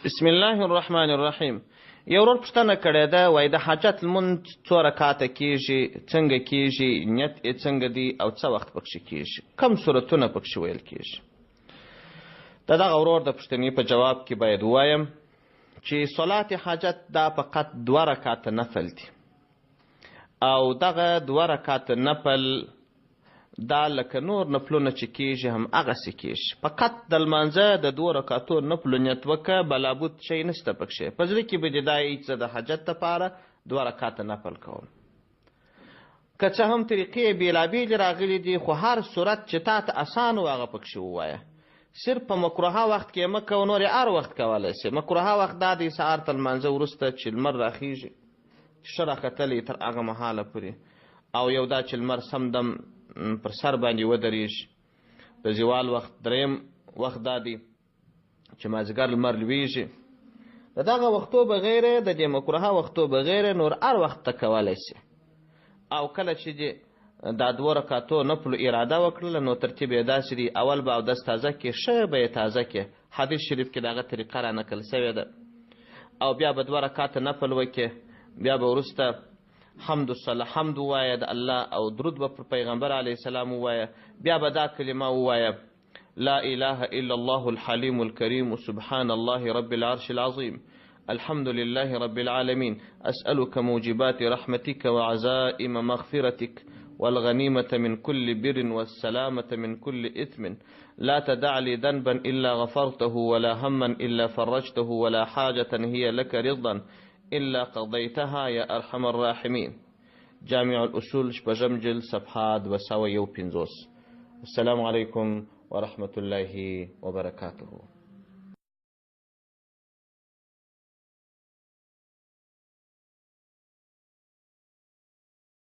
بسم الله الرحمن الرحیم. یو ورور پوښتنه کړې ده، وایي د حاجت لمونځ څو رکعاته کیږي، څنګه کیږي، نیت یې څنګه دی او څه وخت پکښې کیږي، کم صورتونه پکښې ویل کیږي. د دغه ورور د پوښتنې په جواب کې باید ووایم چې صلات حاجت دا فقط 2 رکعاته نفل دي او دغه 2 رکعاته نفل دا لکه نور نفلونه چې کیږي هم هغسې کیږي. فقط د لمانځه د 2 رکعتو نفلو نیت وکړه، بلابود شی نشته پکښې. په زړه کې به دې دا وي چې د حاجت دپاره 2 رکعته نفل کوم. که څه هم طریقې بېلابېلې راغلي دي، خو هر صورت چې تا ته اسان و هغه پکښې ووایه. صرف په مکروهه وخت کې مه کوه، نور یې هر وخت کولی سې. مکروهه وخت دا دی سهار تر لمانځه وروسته چې لمر راخیږي، ښه راختلی تر هغه مهاله پورې، او یو دا چې لمر سم دم پر سر باندې ودرېږي. د زوال وخت دریم وخت دا دی چې مازدیګر لمر لویږي. د دغه وختو بغیر، د دې مکروهه وختو بغیر نور هر وخت ته کولی سي. او کله چې دې دا 2 رکعتو نفلو اراده وکړله، نو ترتیب یې داسې دی: اول به اودس تازه کړې، ښه به یې تازه کړې. حدیث شریف کې دغه طریقه را نقل سوې ده. او بیا به 2 رکعته نفل وکړې، بیا به وروسته حمد ووایه د الله، او درود به پر پیغمبر علیه السلام ووایه. بیا به دا کلمه ووایه: لا اله الا الله الحلیم الكریم سبحان الله رب العرش العظیم الحمد لله رب العالمين أسألك موجبات رحمتك وعزائم مغفرتك والغنيمة من كل بر والسلامة من كل إثم لا تدع لي ذنبا إلا غفرته ولا هما إلا فرجته ولا حاجة هي لك رضا إلا قضيتها يا أرحم الراحمين. جامع الأصول شپږم جلد صفحه 251. السلام عليكم ورحمة الله وبركاته.